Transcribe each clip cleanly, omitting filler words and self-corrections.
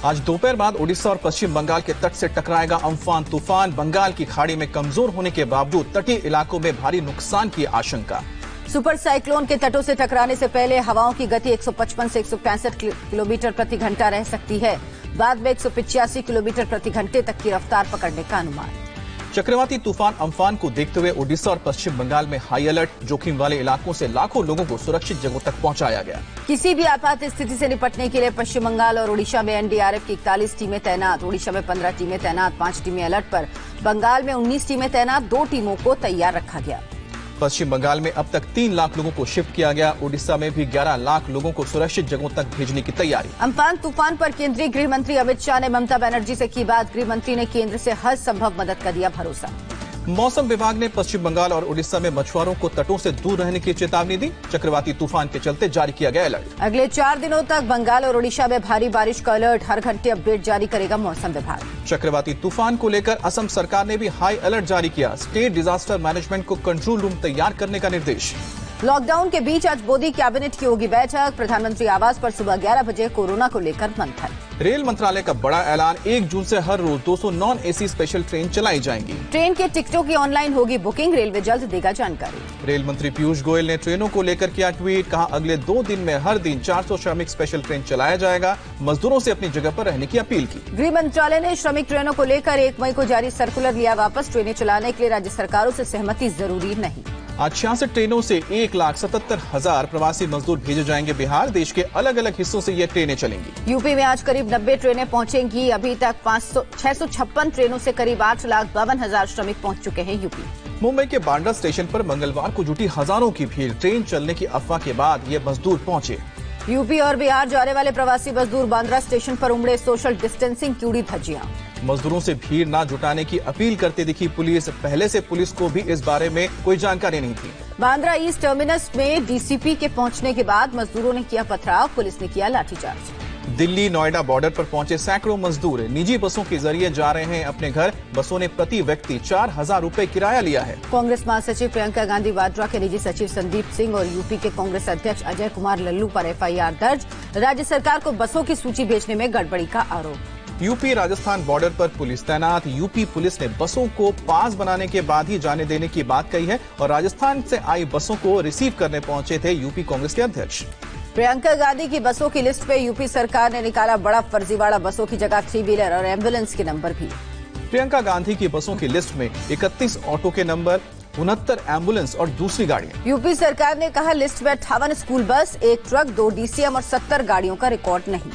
आज दोपहर बाद ओडिशा और पश्चिम बंगाल के तट से टकराएगा अम्फान तूफान। बंगाल की खाड़ी में कमजोर होने के बावजूद तटीय इलाकों में भारी नुकसान की आशंका। सुपर साइक्लोन के तटों से टकराने से पहले हवाओं की गति 155 से 165 किलोमीटर प्रति घंटा रह सकती है। बाद में 185 किलोमीटर प्रति घंटे तक की रफ्तार पकड़ने का अनुमान। चक्रवाती तूफान अम्फान को देखते हुए ओडिशा और पश्चिम बंगाल में हाई अलर्ट। जोखिम वाले इलाकों से लाखों लोगों को सुरक्षित जगहों तक पहुंचाया गया। किसी भी आपात स्थिति से निपटने के लिए पश्चिम बंगाल और ओडिशा में एनडीआरएफ की 41 टीमें तैनात। ओडिशा में 15 टीमें तैनात, 5 टीमें अलर्ट पर। बंगाल में 19 टीमें तैनात, 2 टीमों को तैयार रखा गया। पश्चिम बंगाल में अब तक 3 लाख लोगों को शिफ्ट किया गया। ओडिशा में भी 11 लाख लोगों को सुरक्षित जगहों तक भेजने की तैयारी। अम्फान तूफान पर केंद्रीय गृह मंत्री अमित शाह ने ममता बनर्जी से की बात। गृह मंत्री ने केंद्र से हर संभव मदद का दिया भरोसा। मौसम विभाग ने पश्चिम बंगाल और ओडिशा में मछुआरों को तटों से दूर रहने की चेतावनी दी। चक्रवाती तूफान के चलते जारी किया गया अलर्ट। अगले 4 दिनों तक बंगाल और ओडिशा में भारी बारिश का अलर्ट। हर घंटे अपडेट जारी करेगा मौसम विभाग। चक्रवाती तूफान को लेकर असम सरकार ने भी हाई अलर्ट जारी किया। स्टेट डिजास्टर मैनेजमेंट को कंट्रोल रूम तैयार करने का निर्देश। लॉकडाउन के बीच आज मोदी कैबिनेट की होगी बैठक। प्रधानमंत्री आवास पर सुबह 11 बजे कोरोना को लेकर मंथन। रेल मंत्रालय का बड़ा ऐलान, 1 जून से हर रोज 200 नॉन एसी स्पेशल ट्रेन चलाई जाएंगी। ट्रेन के टिकटों की ऑनलाइन होगी बुकिंग। रेलवे जल्द देगा जानकारी। रेल मंत्री पीयूष गोयल ने ट्रेनों को लेकर किया ट्वीट। कहा, अगले 2 दिन में हर दिन 400 श्रमिक स्पेशल ट्रेन चलाया जाएगा। मजदूरों से अपनी जगह पर रहने की अपील की। गृह मंत्रालय ने श्रमिक ट्रेनों को लेकर 1 मई को जारी सर्कुलर लिया वापस। ट्रेनें चलाने के लिए राज्य सरकारों से सहमति जरूरी नहीं। आज 66 ट्रेनों से 1,77,000 प्रवासी मजदूर भेजे जाएंगे बिहार। देश के अलग अलग हिस्सों से ये ट्रेनें चलेंगी। यूपी में आज करीब 90 ट्रेनें पहुंचेंगी। अभी तक 656 ट्रेनों से करीब 8,52,000 श्रमिक पहुंच चुके हैं यूपी। मुंबई के बांद्रा स्टेशन पर मंगलवार को जुटी हजारों की भीड़। ट्रेन चलने की अफवाह के बाद ये मजदूर पहुंचे। यूपी और बिहार जाने वाले प्रवासी मजदूर बांद्रा स्टेशन पर उमड़े। सोशल डिस्टेंसिंग की उड़ी धज्जियां। मजदूरों से भीड़ न जुटाने की अपील करते दिखी पुलिस। पहले से पुलिस को भी इस बारे में कोई जानकारी नहीं थी। बांद्रा ईस्ट टर्मिनस में डीसीपी के पहुंचने के बाद मजदूरों ने किया पथराव। पुलिस ने किया लाठीचार्ज। दिल्ली नोएडा बॉर्डर पर पहुंचे सैकड़ों मजदूर निजी बसों के जरिए जा रहे हैं अपने घर। बसों ने प्रति व्यक्ति 4,000 रुपए किराया लिया है। कांग्रेस महासचिव प्रियंका गांधी वाड्रा के निजी सचिव संदीप सिंह और यूपी के कांग्रेस अध्यक्ष अजय कुमार लल्लू पर एफआईआर दर्ज। राज्य सरकार को बसों की सूची भेजने में गड़बड़ी का आरोप। यूपी राजस्थान बॉर्डर पर पुलिस तैनात। यूपी पुलिस ने बसों को पास बनाने के बाद ही जाने देने की बात कही है और राजस्थान से आई बसों को रिसीव करने पहुंचे थे यूपी कांग्रेस के अध्यक्ष। प्रियंका गांधी की बसों की लिस्ट पे यूपी सरकार ने निकाला बड़ा फर्जीवाड़ा। बसों की जगह 3 व्हीलर और एम्बुलेंस के नंबर भी। प्रियंका गांधी की बसों की लिस्ट में 31 ऑटो के नंबर, 69 एम्बुलेंस और दूसरी गाड़ियां। यूपी सरकार ने कहा, लिस्ट में 58 स्कूल बस, 1 ट्रक, 2 डीसीएम और 70 गाड़ियों का रिकॉर्ड नहीं।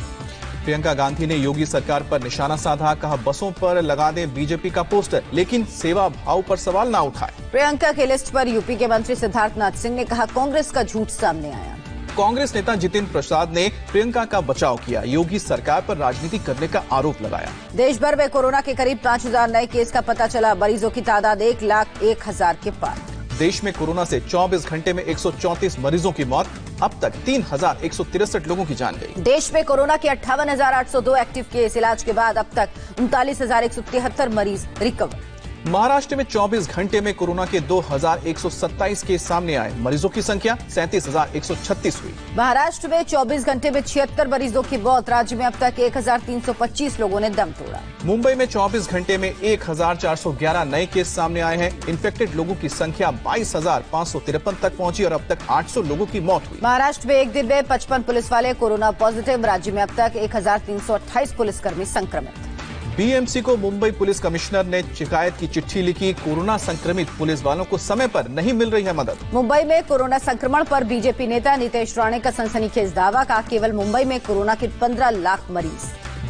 प्रियंका गांधी ने योगी सरकार पर निशाना साधा। कहा, बसों पर लगा दें बीजेपी का पोस्टर, लेकिन सेवा भाव पर सवाल ना उठाए। प्रियंका के लिस्ट पर यूपी के मंत्री सिद्धार्थनाथ सिंह ने कहा, कांग्रेस का झूठ सामने आया। कांग्रेस नेता जितेंद्र प्रसाद ने प्रियंका का बचाव किया। योगी सरकार पर राजनीति करने का आरोप लगाया। देश भर में कोरोना के करीब 5,000 नए केस का पता चला। मरीजों की तादाद 1,01,000 के पार। देश में कोरोना से 24 घंटे में 134 मरीजों की मौत। अब तक 3,163 लोगों की जान गई। देश में कोरोना के 58,802 एक्टिव केस। इलाज के बाद अब तक 39,173 मरीज रिकवर। महाराष्ट्र में 24 घंटे में कोरोना के 2,127 केस सामने आए। मरीजों की संख्या 37,136 हुई। महाराष्ट्र में 24 घंटे में 76 मरीजों की मौत। राज्य में अब तक 1,325 लोगों ने दम तोड़ा। मुंबई में 24 घंटे में 1,411 नए केस सामने आए हैं। इन्फेक्टेड लोगों की संख्या 22,553 तक पहुंची और अब तक 800 लोगों की मौत हुई। महाराष्ट्र में एक दिन में 55 पुलिस वाले कोरोना पॉजिटिव। राज्य में अब तक 1,328 पुलिसकर्मी संक्रमित। बीएमसी को मुंबई पुलिस कमिश्नर ने शिकायत की चिट्ठी लिखी। कोरोना संक्रमित पुलिस वालों को समय पर नहीं मिल रही है मदद। मुंबई में कोरोना संक्रमण पर बीजेपी नेता नीतीश राणे का सनसनीखेज दावा। कहा, केवल मुंबई में कोरोना के 15 लाख मरीज।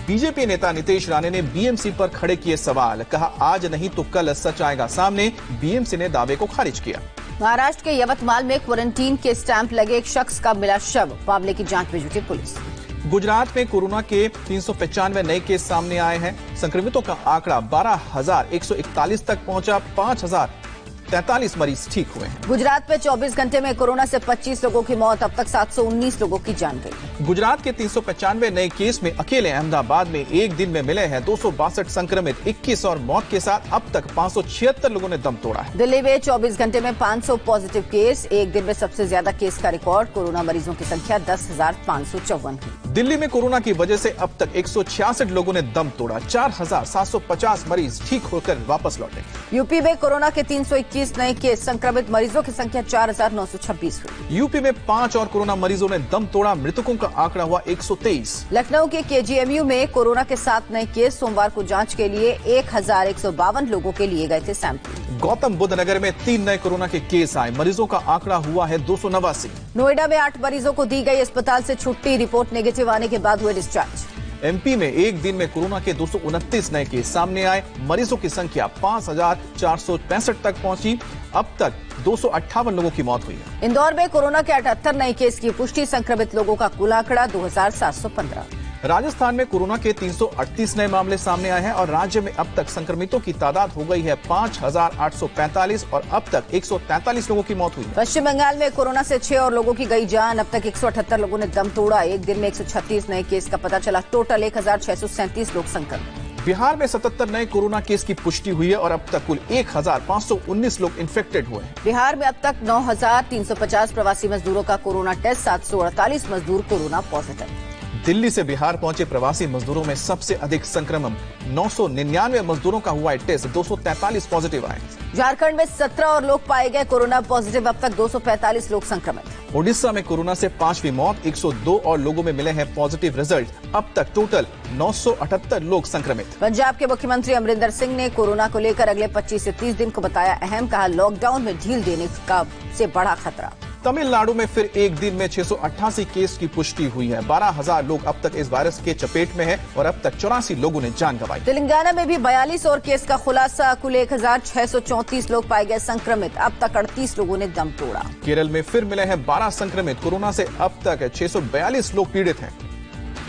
बीजेपी नेता नीतीश राणे ने बीएमसी पर खड़े किए सवाल। कहा, आज नहीं तो कल सच आएगा सामने। बीएमसी ने दावे को खारिज किया। महाराष्ट्र के यवतमाल में क्वारंटीन के स्टैंप लगे एक शख्स का मिला शव। मामले की जांच में जुटी पुलिस। गुजरात में कोरोना के 395 नए केस सामने आए हैं। संक्रमितों का आंकड़ा 12,141 तक पहुंचा। 143 मरीज ठीक हुए हैं। गुजरात में 24 घंटे में कोरोना से 25 लोगों की मौत, अब तक 719 लोगों की जान गई। गुजरात के 395 नए केस में अकेले अहमदाबाद में एक दिन में मिले हैं 262 संक्रमित, 21 और मौत के साथ अब तक 576 लोगों ने दम तोड़ा है। दिल्ली में 24 घंटे में 500 पॉजिटिव केस, एक दिन में सबसे ज्यादा केस का रिकॉर्ड। कोरोना मरीजों की संख्या 10,554 हुई। दिल्ली में कोरोना की वजह से अब तक 166 लोगों ने दम तोड़ा, 4,750 मरीज ठीक होकर वापस लौटे। यूपी में कोरोना के 321 नए केस, संक्रमित मरीजों की संख्या 4,926 हुई। यूपी में 5 और कोरोना मरीजों ने दम तोड़ा, मृतकों का आंकड़ा हुआ 123। लखनऊ के केजीएमयू में कोरोना के 7 नए केस, सोमवार को जांच के लिए 1,152 लोगों के लिए गए थे सैंपल। गौतम बुद्ध नगर में 3 नए कोरोना के केस आए, मरीजों का आंकड़ा हुआ है 289। नोएडा में 8 मरीजों को दी गई अस्पताल से छुट्टी, रिपोर्ट नेगेटिव आने के बाद हुए डिस्चार्ज। एमपी में एक दिन में कोरोना के 229 नए केस सामने आए, मरीजों की संख्या 5,465 तक पहुंची, अब तक 258 लोगों की मौत हुई है। इंदौर में कोरोना के 78 नए केस की पुष्टि, संक्रमित लोगों का कुल आंकड़ा 2,715। राजस्थान में कोरोना के 338 नए मामले सामने आए हैं और राज्य में अब तक संक्रमितों की तादाद हो गई है 5,845 और अब तक 143 लोगों की मौत हुई है। पश्चिम बंगाल में कोरोना से 6 और लोगों की गई जान, अब तक 178 लोगों ने दम तोड़ा, एक दिन में 136 नए केस का पता चला, टोटल 1,637 लोग संक्रमित। बिहार में 77 नए कोरोना केस की पुष्टि हुई है और अब तक कुल 1,519 लोग इन्फेक्टेड हुए हैं। बिहार में अब तक 9,350 प्रवासी मजदूरों का कोरोना टेस्ट, 748 मजदूर कोरोना पॉजिटिव। दिल्ली से बिहार पहुंचे प्रवासी मजदूरों में सबसे अधिक संक्रमण, 999 मजदूरों का हुआ टेस्ट, 243 पॉजिटिव आए। झारखंड में 17 और लोग पाए गए कोरोना पॉजिटिव, अब तक 245 लोग संक्रमित। ओडिशा में कोरोना से 5वीं मौत, 102 और लोगों में मिले हैं पॉजिटिव रिजल्ट, अब तक टोटल 978 लोग संक्रमित। पंजाब के मुख्यमंत्री अमरिंदर सिंह ने कोरोना को लेकर अगले 25 से 30 दिन को बताया अहम, कहा लॉकडाउन में ढील देने का से बड़ा खतरा। तमिलनाडु में फिर एक दिन में 688 केस की पुष्टि हुई है, 12,000 लोग अब तक इस वायरस के चपेट में हैं और अब तक 84 लोगों ने जान गंवाई। तेलंगाना में भी 42 और केस का खुलासा, कुल 1,634 लोग पाए गए संक्रमित, अब तक 38 लोगों ने दम तोड़ा। केरल में फिर मिले हैं 12 संक्रमित, कोरोना से अब तक 642 लोग पीड़ित हैं।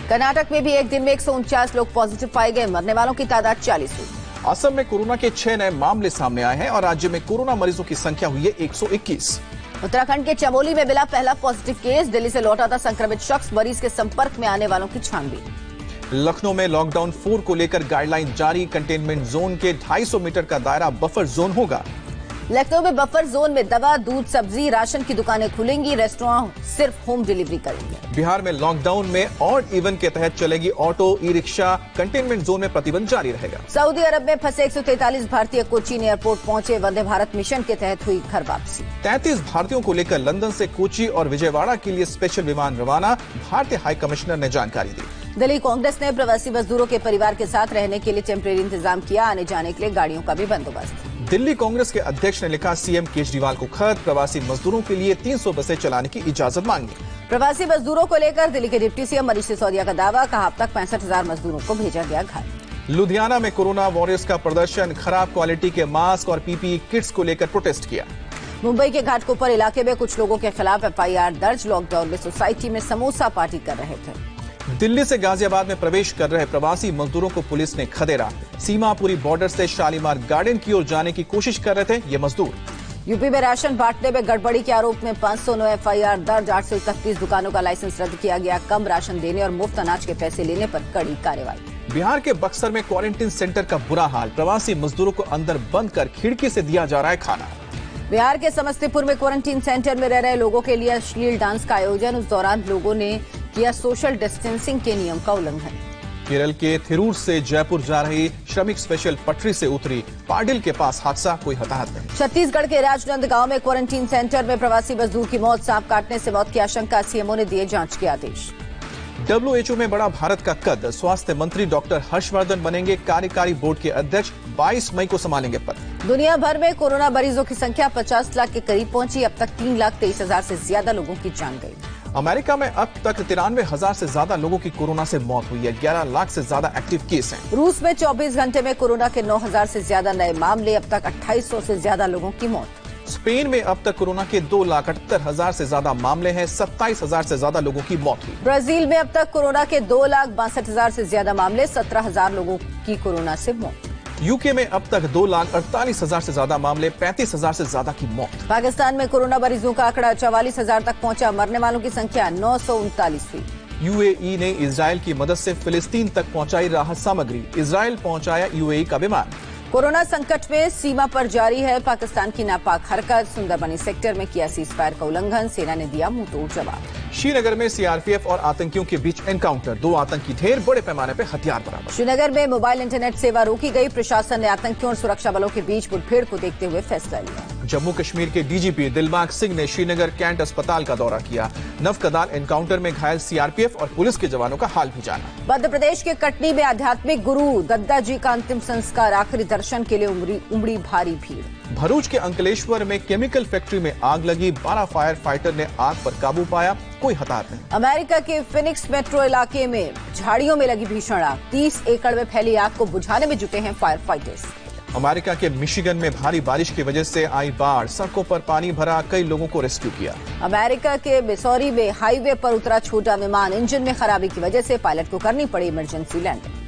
कर्नाटक में भी एक दिन में 149 लोग पॉजिटिव पाए गए, मरने वालों की तादाद 40 हुई। असम में कोरोना के 6 नए मामले सामने आए हैं और राज्य में कोरोना मरीजों की संख्या हुई है 121। उत्तराखंड के चमोली में मिला पहला पॉजिटिव केस, दिल्ली से लौटा था संक्रमित शख्स, मरीज के संपर्क में आने वालों की छानबीन। लखनऊ में लॉकडाउन 4 को लेकर गाइडलाइन जारी, कंटेनमेंट जोन के 250 मीटर का दायरा बफर जोन होगा। लखनऊ में बफर जोन में दवा, दूध, सब्जी, राशन की दुकानें खुलेंगी, रेस्टोरेंट सिर्फ होम डिलीवरी करेंगे। बिहार में लॉकडाउन में ऑड इवन के तहत चलेगी auto, e rickshaw, containment zone में प्रतिबंध जारी रहेगा। सऊदी अरब में फंसे 143 भारतीय कोचीन एयरपोर्ट पहुंचे, वंदे भारत मिशन के तहत हुई घर वापसी। 33 भारतीयों को लेकर लंदन से कोची और विजयवाड़ा के लिए स्पेशल विमान रवाना, भारतीय हाई कमिश्नर ने जानकारी दी। दिल्ली कांग्रेस ने प्रवासी मजदूरों के परिवार के साथ रहने के लिए टेम्परेरी इंतजाम किया, आने जाने के लिए गाड़ियों का भी बंदोबस्त। दिल्ली कांग्रेस के अध्यक्ष ने लिखा सीएम केजरीवाल को खत, प्रवासी मजदूरों के लिए 300 बसें चलाने की इजाजत मांगी। प्रवासी मजदूरों को लेकर दिल्ली के डिप्टी सीएम मनीष सिसोदिया का दावा, कहा अब तक 65,000 मजदूरों को भेजा गया घर। लुधियाना में कोरोना वॉरियर्स का प्रदर्शन, खराब क्वालिटी के मास्क और पीपीई किट्स को लेकर प्रोटेस्ट किया। मुंबई के घाटकोपर इलाके में कुछ लोगों के खिलाफ एफआईआर दर्ज, लॉकडाउन में सोसाइटी में समोसा पार्टी कर रहे थे। दिल्ली से गाजियाबाद में प्रवेश कर रहे प्रवासी मजदूरों को पुलिस ने खदेड़ा, सीमापुरी बॉर्डर से शालीमार गार्डन की ओर जाने की कोशिश कर रहे थे ये मजदूर। यूपी में राशन बांटने में गड़बड़ी के आरोप में 509 एफआईआर दर्ज, 831 दुकानों का लाइसेंस रद्द किया गया, कम राशन देने और मुफ्त अनाज के पैसे लेने पर कड़ी कार्रवाई। बिहार के बक्सर में क्वारंटीन सेंटर का बुरा हाल, प्रवासी मजदूरों को अंदर बंद कर खिड़की से दिया जा रहा है खाना। बिहार के समस्तीपुर में क्वारंटीन सेंटर में रह रहे लोगों के लिए अश्लील डांस का आयोजन, उस दौरान लोगों ने किया सोशल डिस्टेंसिंग के नियम का उल्लंघन। केरल के थिरूर से जयपुर जा रही श्रमिक स्पेशल पटरी से उतरी, पाडिल के पास हादसा, कोई हताहत नहीं। छत्तीसगढ़ के राजनंद गांव में क्वारंटीन सेंटर में प्रवासी मजदूर की मौत, सांप काटने से मौत की आशंका, सीएमओ ने दिए जांच के आदेश। WHO में बड़ा भारत का कद, स्वास्थ्य मंत्री डॉक्टर हर्षवर्धन बनेंगे कार्यकारी बोर्ड के अध्यक्ष, 22 मई को संभालेंगे पद। दुनिया भर में कोरोना मरीजों की संख्या 50 लाख के करीब पहुंची, अब तक 3,23,000 से ज्यादा लोगों की जान गई। अमेरिका में अब तक 93,000 से ज्यादा लोगों की कोरोना से मौत हुई है, 11 लाख से ज्यादा एक्टिव केस हैं। रूस में 24 घंटे में कोरोना के 9,000 से ज्यादा नए मामले, अब तक 2,800 से ज्यादा लोगों की मौत। स्पेन में अब तक कोरोना के 2,78,000 से ज्यादा मामले हैं, 27,000 से ज्यादा लोगों की मौत हुई। ब्राजील में अब तक कोरोना के 2,62,000 से ज्यादा मामले, 17,000 लोगों की कोरोना से मौत। यूके में अब तक 2,48,000 से ज्यादा मामले, 35,000 से ज्यादा की मौत। पाकिस्तान में कोरोना मरीजों का आंकड़ा 44,000 तक पहुंचा, मरने वालों की संख्या 939 हुई। यूएई ने इजराइल की मदद से फिलिस्तीन तक पहुंचाई राहत सामग्री, इजराइल पहुंचाया यूएई का विमान। कोरोना संकट में सीमा पर जारी है पाकिस्तान की नापाक हरकत, सुंदरबनी सेक्टर में किया सीजफायर का उल्लंघन, सेना ने दिया मुंहतोड़ जवाब। श्रीनगर में सीआरपीएफ और आतंकियों के बीच एनकाउंटर, 2 आतंकी ढेर, बड़े पैमाने पर हथियार बरामद। श्रीनगर में मोबाइल इंटरनेट सेवा रोकी गई, प्रशासन ने आतंकियों और सुरक्षा बलों के बीच मुठभेड़ को देखते हुए फैसला लिया। जम्मू कश्मीर के डीजीपी दिलबाग सिंह ने श्रीनगर कैंट अस्पताल का दौरा किया, नवकदार एनकाउंटर में घायल सीआरपीएफ और पुलिस के जवानों का हाल भी जाना। मध्य प्रदेश के कटनी में आध्यात्मिक गुरु दद्दा जी का अंतिम संस्कार, आखिरी दर्शन के लिए उमड़ी भारी भीड़। भरूच के अंकलेश्वर में केमिकल फैक्ट्री में आग लगी, 12 फायर फाइटर ने आग पर काबू पाया, कोई हताहत नहीं। अमेरिका के फिनिक्स मेट्रो इलाके में झाड़ियों में लगी भीषण आग, 30 एकड़ में फैली आग को बुझाने में जुटे हैं फायर फाइटर्स। अमेरिका के मिशिगन में भारी बारिश की वजह से आई बाढ़, सड़कों पर पानी भरा, कई लोगों को रेस्क्यू किया। अमेरिका के मिसौरी में हाईवे पर उतरा छोटा विमान, इंजन में खराबी की वजह से पायलट को करनी पड़ी इमरजेंसी लैंडिंग।